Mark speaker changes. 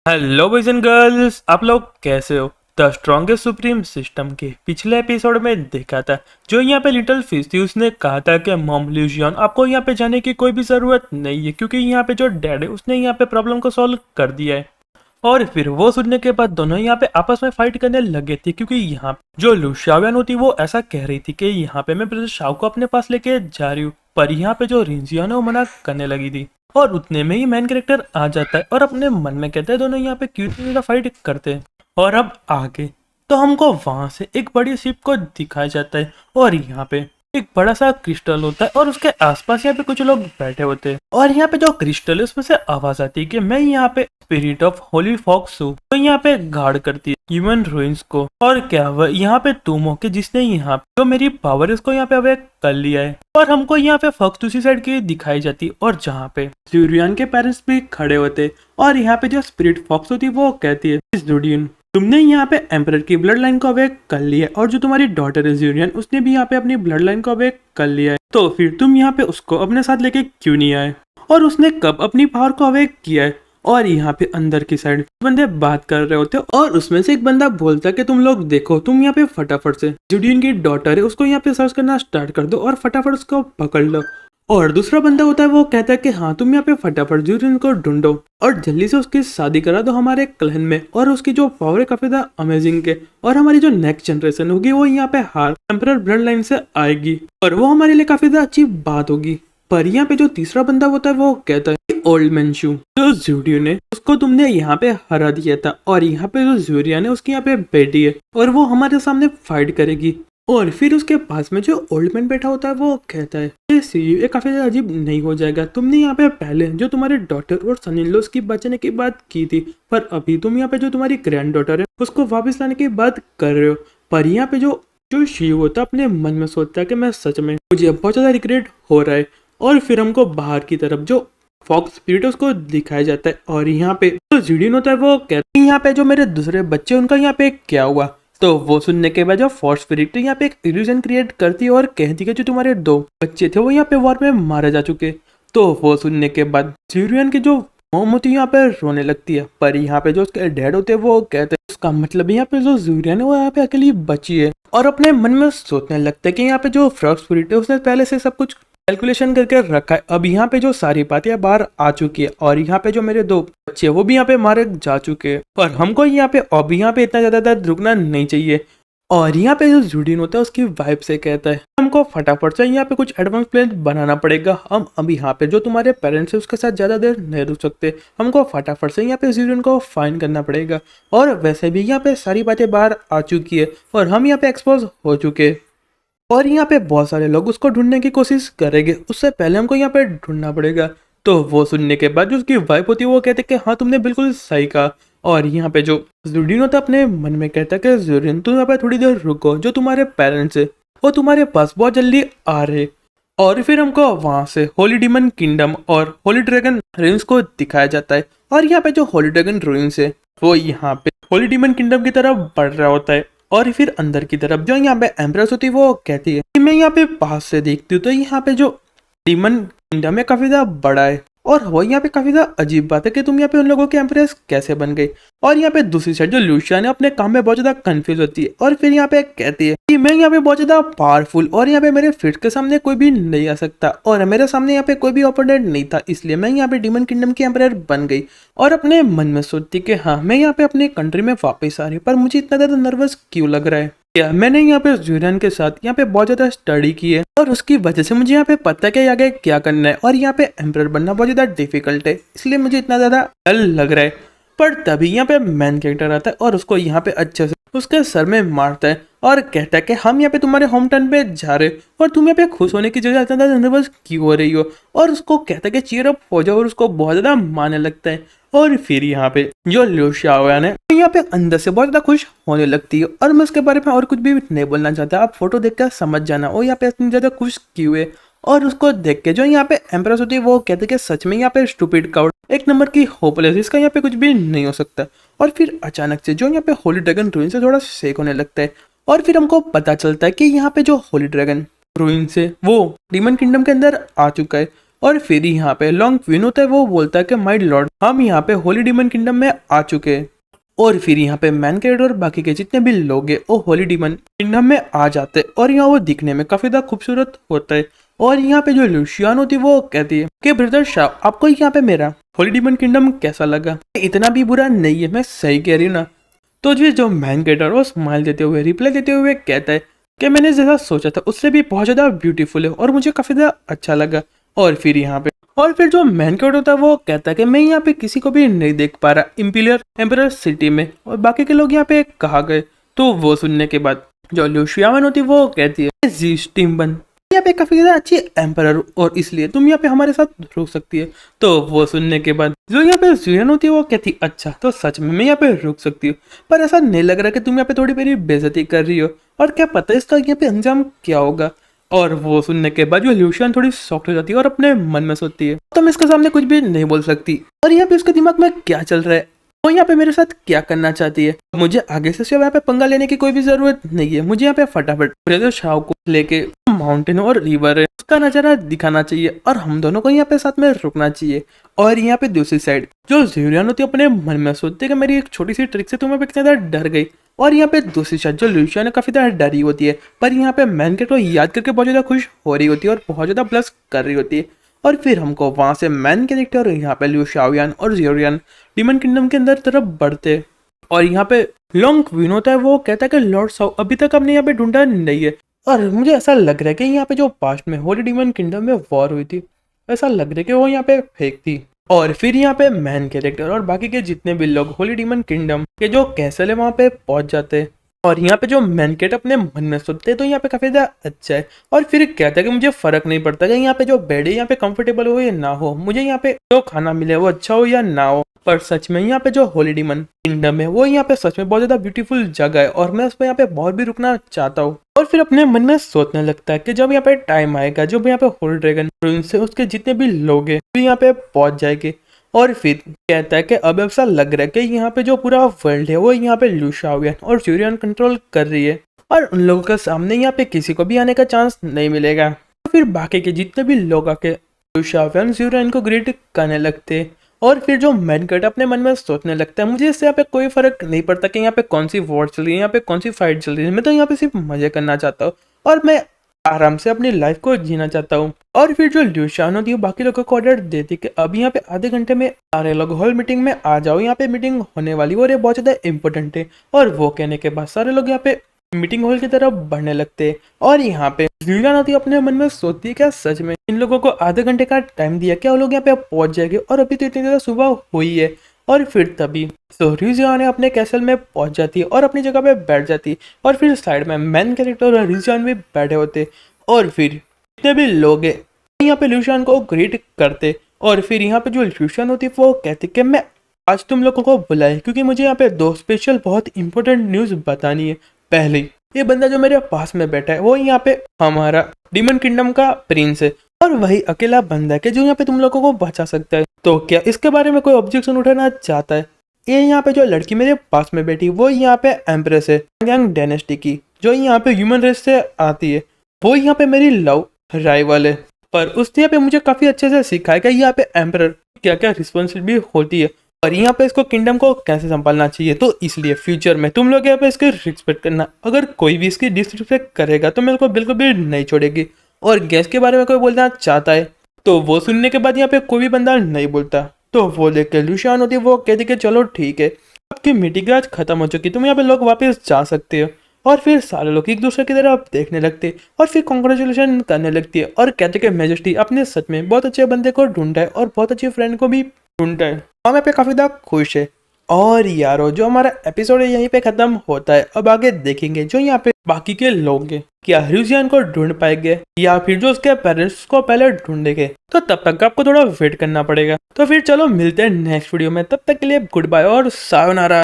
Speaker 1: Hello boys and girls, आप लोग कैसे हो। द स्ट्रॉन्गेस्ट सुप्रीम सिस्टम के पिछले एपिसोड में देखा था जो यहाँ पे लिटिल फिश थी, उसने कहा था कि मॉम ल्यूजियन आपको यहाँ पे जाने की कोई भी ज़रूरत नहीं है क्योंकि यहाँ पे जो डैड है उसने यहाँ पे प्रॉब्लम को सॉल्व कर दिया है। और फिर वो सुनने के बाद दोनों यहाँ पे आपस में फाइट करने लगे थे क्योंकि यहाँ जो लुशियावियन होती वो ऐसा कह रही थी कि यहाँ पे मैं प्रिंसेस शाओ को अपने पास लेके जा रही हूँ, पर यहाँ पे जो रिंजियन है वो मना करने लगी थी। और उतने में ही मेन कैरेक्टर आ जाता है और अपने मन में कहता है दोनों यहाँ पे क्यों इतनी ज्यादा फाइट करते हैं। और अब आगे तो हमको वहां से एक बड़ी शिप को दिखाया जाता है और यहाँ पे एक बड़ा सा क्रिस्टल होता है और उसके आसपास यहाँ पे कुछ लोग बैठे होते हैं। और यहाँ पे जो क्रिस्टल है उसमें से आवाज आती है कि मैं यहाँ पे स्पिरिट ऑफ होली फॉक्स हूँ, तो यहाँ पे गार्ड करती है ह्यूमन रूइंस को। और क्या वह यहाँ पे तुम हो कि जिसने यहाँ पे जो मेरी पावर है उसको यहाँ पे अवेक कर लिया है। और हमको यहाँ पे फॉक्स दूसरी साइड की दिखाई जाती है और जहाँ पे जूरियन के पेरेंट्स भी खड़े होते और यहाँ पे जो स्पिरिट फॉक्स होती है वो कहती है जूरियन तुमने यहाँ पे एम्परर की ब्लड लाइन को अवेक कर लिया है और जो तुम्हारी डॉटर है जूरियन उसने भी यहाँ पे अपनी ब्लड लाइन को अवेक कर लिया है, तो फिर तुम यहाँ पे उसको अपने साथ लेके क्यों नहीं आए और उसने कब अपनी पावर को अवेक किया है। और यहाँ पे अंदर की साइड बंदे बात कर रहे होते और उसमें से एक बंदा बोलता है कि तुम लोग देखो, तुम यहाँ पे फटाफट से जूडियन की डॉटर है उसको यहाँ पे सर्च करना स्टार्ट कर दो और फटाफट उसको पकड़ लो। और दूसरा बंदा होता है वो कहता है कि हाँ तुम यहाँ पे फटाफट जूरियन को ढूंढो और जल्दी से उसकी शादी करा दो हमारे क्लैन में, और उसकी जो पावर है काफी ज्यादा अमेजिंग के, और हमारी जो नेक्स्ट जनरेशन होगी वो यहाँ पे हार एम्परर ब्लड लाइन से आएगी और वो हमारे लिए काफी ज्यादा अच्छी बात होगी। पर यहाँ पे जो तीसरा बंदा होता है वो कहता है ओल्ड मैन शू जो जूडियन है उसको तुमने यहाँ पे हरा दिया था और यहाँ पे जो जूरियन है उसकी यहाँ पे बेटी है और वो हमारे सामने फाइट करेगी। और फिर उसके पास में जो ओल्ड मैन बैठा होता है वो कहता है ये काफी अजीब नहीं हो जाएगा, तुमने यहाँ पे पहले जो तुम्हारे डॉटर और सन इन लॉ की बचने की बात की थी, पर अभी तुम यहाँ पे जो तुम्हारी ग्रैंड डॉटर है उसको वापस लाने की बात कर रहे हो। पर यहाँ पे जो जो शिव होता है अपने मन में सोचता है कि मैं सच में मुझे बहुत ज्यादा रिग्रेट हो रहा है। और फिर हमको बाहर की तरफ जो फॉक्स स्पिरिट उसको दिखाया जाता है और यहाँ पे जो जूडियन होता है वो कहता है यहाँ पे जो मेरे दूसरे बच्चे उनका यहाँ पे क्या हुआ। तो वो सुनने के बाद जो फॉक्स स्पिरिट यहाँ पे एक इल्यूजन क्रिएट करती है और कहती है जो तुम्हारे दो बच्चे थे वो यहाँ पे वॉर में मारे जा चुके। तो वो सुनने के बाद जूरियन की जो मोम होती है यहाँ पे रोने लगती है, पर यहाँ पे जो उसके डैड होते हैं वो कहते हैं उसका मतलब यहाँ पे जो जूरियन है वो यहाँ पे अकेली बची है। और अपने मन में सोचने लगता है कि यहाँ पे जो फॉक्स स्पिरिट है उसने पहले से सब कुछ कैलकुलेशन करके रखा है। अब यहाँ पे जो सारी बातें बाहर आ चुकी है और यहाँ पे जो मेरे दो बच्चे वो भी यहाँ पे मारे जा चुके हैं और हमको यहाँ पे अब यहाँ पे इतना ज्यादा दर्द रुकना नहीं चाहिए। और यहाँ पे जो जूडियन होता है उसकी वाइफ से कहता है हमको फटाफट से यहाँ पे कुछ एडवांस प्लान बनाना पड़ेगा, हम अभी यहाँ पे जो तुम्हारे पेरेंट्स है उसके साथ ज्यादा देर नहीं रुक सकते, हमको फटाफट से यहाँ पे जूडियन को फाइन करना पड़ेगा। और वैसे भी यहाँ पे सारी बातें बाहर आ चुकी है और हम यहाँ पे एक्सपोज हो चुके हैं और यहाँ पे बहुत सारे लोग उसको ढूंढने की कोशिश करेंगे, उससे पहले हमको यहाँ पे ढूंढना पड़ेगा। तो वो सुनने के बाद जो उसकी वाइफ होती है वो कहते कि हाँ तुमने बिल्कुल सही कहा। और यहाँ पे जो जूडियन होता है अपने मन में कहता है कि जूडियन तुम यहाँ पे थोड़ी देर रुको, जो तुम्हारे पेरेंट्स है वो तुम्हारे पास बहुत जल्दी आ रहे। और फिर हमको वहां से होली डीमन किंगडम और होली ड्रैगन रूइंस को दिखाया जाता है और यहाँ पे जो होली ड्रैगन रूइंस है वो यहाँ पे होली डीमन किंगडम की तरफ बढ़ रहा होता है। और फिर अंदर की तरफ जो यहाँ पे एम्प्रेस होती है वो कहती है कि मैं यहाँ पे पास से देखती हूँ तो यहाँ पे जो डीमन किंगडम है काफी ज्यादा बड़ा है और वो यहाँ पे काफी ज्यादा अजीब बात है कि तुम यहाँ पे उन लोगों के एम्प्रेस कैसे बन गई। और यहाँ पे दूसरी साइड जो लूशियन है अपने काम में बहुत ज्यादा कंफ्यूज होती है और फिर यहाँ पे कहती है कि मैं यहाँ पे बहुत ज्यादा पावरफुल और यहाँ पे मेरे फिट के सामने कोई भी नहीं आ सकता और मेरे सामने यहाँ पे कोई भी ओपोनेंट नहीं था, इसलिए मैं यहाँ पे डीमन किंगडम की एम्परर बन गई। और अपने मन में सोचती कि हाँ मैं यहाँ पे अपने कंट्री में वापस आ रही हूँ, पर मुझे इतना ज्यादा नर्वस क्यों लग रहा है। क्या मैंने यहाँ पे जूरियन के साथ यहाँ पे बहुत ज्यादा स्टडी की है और उसकी वजह से मुझे यहाँ पे पता है कि आगे क्या करना है और यहाँ पे एम्परर बनना बहुत ज्यादा डिफिकल्ट है, इसलिए मुझे इतना ज्यादा डर लग रहा है। पर तभी यहाँ पे मैन कैरेक्टर आता है और उसको यहाँ पे अच्छे से उसके सर में मारता है और कहता है कि हम यहाँ पे तुम्हारे होम टाउन पे जा रहे और तुम यहाँ पे खुश होने की जगह इतना ज्यादा नर्वस क्यों हो रही हो। और उसको कहता है कि चीयर अप हो जाओ और उसको बहुत ज्यादा मारने लगता है। और फिर यहाँ पे जो लिu शाओयान है यहाँ पे अंदर से बहुत ज्यादा खुश होने लगती है और मैं उसके बारे में और कुछ भी नहीं बोलना चाहता, आप फोटो देख कर समझ जाना वो यहाँ पे इतनी ज्यादा खुश क्यों है। और उसको देख के जो यहाँ पे एम्प्रेस होती है वो कहते कि सच में यहाँ पे स्टूपिड काउड एक नंबर की होपलेस, इसका यहाँ पे कुछ भी नहीं हो सकता। और फिर अचानक से जो यहाँ पे होली ड्रैगन रूइन से थोड़ा शेक होने लगता है और फिर हमको पता चलता है कि यहाँ पे जो होली ड्रैगन रूइन से वो डीमन किंगडम के अंदर आ चुका है और फिर यहाँ पे लॉन्ग क्वीन होता है, वो बोलता है कि माय लॉर्ड, हम यहाँ पे होली डीमन किंगडम में आ चुके हैं। और फिर यहाँ पे मैन कैरेक्टर और बाकी के जितने भी लोग हैं वो होली डीमन किंगडम में आ जाते हैं। और यहाँ वो दिखने में काफी ज्यादा खूबसूरत होता है। और यहाँ पे जो लुशियान होती है वो कहती है कि ब्रदर शाह, आपको यहाँ पे मेरा होली डीमन किंगडम कैसा लगा? इतना भी बुरा नहीं है, मैं सही कह रही हूँ ना? तो जो मैन कैरेक्टर वो स्माइल देते हुए, रिप्लाई देते हुए कहता है कि मैंने जैसा सोचा था उससे भी बहुत ज्यादा ब्यूटीफुल है और मुझे काफी ज्यादा अच्छा लगा। और फिर जो मैन कैरेक्टर होता है वो कहता है कि मैं यहाँ पे किसी को भी नहीं देख पा रहा इम्पीरियल एम्परर सिटी में, और बाकी के लोग यहाँ पे कहाँ गए? तो वो सुनने के बाद जो लुशियान होती है वो कहती है जी स्टीमबन, यहाँ पे काफी ज्यादा अच्छी एम्परर और इसलिए तुम यहाँ पे हमारे साथ रुक सकती है। तो वो सुनने के बाद जो यहाँ पे जुलियन होती है वो कहती अच्छा तो सच में मैं यहाँ पे रुक सकती हूँ, पर ऐसा नहीं लग रहा कि तुम यहाँ पे थोड़ी मेरी बेइज्जती कर रही हो, और क्या पता इसका यहाँ पे अंजाम क्या होगा। और वो सुनने के बाद जो ल्यूशियन थोड़ी शॉक्ट हो जाती है और अपने मन में सोचती है तो मैं इसके सामने कुछ भी नहीं बोल सकती, और यहाँ पे उसके दिमाग में क्या चल रहा है, वो यहाँ पे मेरे साथ क्या करना चाहती है। मुझे आगे से यहाँ पे पंगा लेने की कोई भी जरूरत नहीं है, मुझे यहाँ पे फटाफट ब्रदर शाह को लेके माउंटेन और रिवर है उसका नजारा दिखाना चाहिए और हम दोनों को यहाँ पे साथ में रुकना चाहिए। और यहाँ पे दूसरी साइड जो जुलियन होती है अपने मन में सोचती है कि मेरी एक छोटी सी ट्रिक से तुम्हें पे कितना ज्यादा डर गई, और यहाँ पे दूसरी साइड जो लुशियन है काफी ज्यादा डरी होती है, पर यहाँ पे मैन के तो याद करके बहुत ज्यादा खुश हो रही होती है और बहुत ज्यादा प्लस कर रही होती है। और फिर हमको वहां से मैन कैरेक्टर यहाँ पे लुशियान और जियोरियन डीमन किंगडम के अंदर तरफ बढ़ते, और यहाँ पे लॉन्ग क्वीन होता है वो कहता है कि लॉर्ड साउ अभी तक हमने यहाँ पे ढूंढा नहीं है, और मुझे ऐसा लग रहा है कि यहाँ पे जो पास्ट में होली डीमन किंगडम में वॉर हुई थी, ऐसा लग रहा है कि वो यहाँ पे फेक थी। और फिर यहाँ पे मैन कैरेक्टर और बाकी के जितने भी लोग होली डीमन किंगडम के जो कैसल है वहां पे पहुंच जाते हैं, और यहाँ पे जो मैन कैरेक्टर अपने मन में सोचते हैं तो यहाँ पे काफी ज्यादा अच्छा है। और फिर कहता है कि मुझे फर्क नहीं पड़ता कि यहाँ पे जो बेड है यहाँ पे कंफर्टेबल हो या ना हो, मुझे यहाँ पे जो खाना मिले वो अच्छा हो या ना हो, पर सच में यहाँ पे जो होली डीमन किंगडम है वो यहाँ पे सच में बहुत ज्यादा ब्यूटीफुल जगह है और मैं उस पर यहाँ पे बहुत भी रुकना चाहता हूँ। और फिर अपने मन में सोचने लगता है कि जब यहाँ पे टाइम आएगा जब यहाँ पे होल ड्रैगन प्रिंस से उसके जितने भी लोग हैं तो यहाँ पे पहुंच जाएंगे। और फिर कहता है कि अब ऐसा लग रहा है कि यहाँ पे जो पूरा वर्ल्ड है वो यहाँ पे लुशियान और जुलियन कंट्रोल कर रही है, और उन लोगों के सामने यहाँ पे किसी को भी आने का चांस नहीं मिलेगा। तो फिर बाकी के जितने भी लोग आके लुशियान जुलियन को ग्रीट करने लगते, और फिर जो मैन कैरेक्टर अपने मन में सोचने लगता है मुझे इससे यहाँ पे कोई फर्क नहीं पड़ता कि यहाँ पे कौन सी वॉर चल रही है, यहाँ पे कौन सी फाइट चल रही है, मैं तो यहाँ पे सिर्फ मजे करना चाहता हूँ और मैं आराम से अपनी लाइफ को जीना चाहता हूँ। और फिर जो लुशियान होती है बाकी लोगों को ऑर्डर देती कि अब यहाँ पे आधे घंटे में सारे लोग हॉल मीटिंग में आ जाओ, यहाँ पे मीटिंग होने वाली और ये बहुत ज्यादा इंपॉर्टेंट है। और वो कहने के बाद सारे लोग यहाँ पे मीटिंग हॉल की तरफ बढ़ने लगते हैं, और यहाँ पे जुलियन होती है अपने मन में सोचती है क्या सच में इन लोगों को आधे घंटे का टाइम दिया क्या वो लोग यहाँ पे पहुंच जाएंगे, और अभी तो इतनी ज्यादा सुबह हुई है। और फिर तभी रिजियान अपने कैसल में पहुंच जाती है और अपनी जगह पे बैठ जाती है, और फिर साइड में मैन कैरेक्टर और रिजियान भी बैठे होते, और फिर जितने भी लोग हैं यहाँ पे लुशियान को ग्रीट करते। और फिर यहाँ पे जो लुशियान होती है वो कहती कि मैं आज तुम लोगों को बुलाए क्योंकि मुझे यहाँ पे दो स्पेशल बहुत इंपॉर्टेंट न्यूज बतानी है। पहले ये बंदा जो मेरे पास में बैठा है वो यहाँ पे हमारा डीमन किंगडम का प्रिंस है, और वही अकेला बंदा है कि जो यहाँ पे तुम लोगों को बचा सकता है, तो क्या इसके बारे में कोई ऑब्जेक्शन उठाना चाहता है? ये यहाँ पे जो लड़की मेरे पास में बैठी वो यहाँ पे एम्प्रेस है यांग डायनेस्टी की, जो यहाँ पे ह्यूमन रेस से आती है, वो यहाँ पे मेरी लव राइवल है, पर उसने यहाँ पे मुझे काफी अच्छे से सिखाया कि यहाँ पे एम्परर क्या क्या रिस्पॉन्सिबिलिटी होती है और यहाँ पे इसको किंगडम को कैसे संभालना चाहिए। तो इसलिए फ्यूचर में तुम लोग यहाँ पे इसके रिस्पेक्ट करना, अगर कोई भी इसकी डिसरिस्पेक्ट करेगा तो मेरे को बिल्कुल भी नहीं छोड़ेगी। और गैस के बारे में कोई बोलना चाहता है तो वो सुनने के बाद यहाँ पे कोई भी बंदा नहीं बोलता, तो वो देख के लुशियान होती है वो कहती कि चलो ठीक है आपकी मीटिंग आज खत्म हो चुकी, तुम यहाँ पे लोग वापस जा सकते हो। और फिर सारे लोग एक दूसरे की तरफ देखने लगते और फिर कॉन्ग्रेचुलेशन करने लगती है और कहते कि मैजेस्टी अपने सच में बहुत अच्छे बंदे को ढूंढा है और बहुत अच्छे फ्रेंड को भी ढूंढा है, हम यहाँ पे काफी ज्यादा खुश है। और यारो जो हमारा एपिसोड है यहीं पे खत्म होता है, अब आगे देखेंगे जो यहाँ पे बाकी के लोग हैं क्या रिजियान को ढूंढ पाएंगे या फिर जो उसके पेरेंट्स को पहले ढूंढेंगे, तो तब तक आपको थोड़ा वेट करना पड़ेगा। तो फिर चलो मिलते हैं नेक्स्ट वीडियो में, तब तक के लिए गुड बाय और सायोनारा।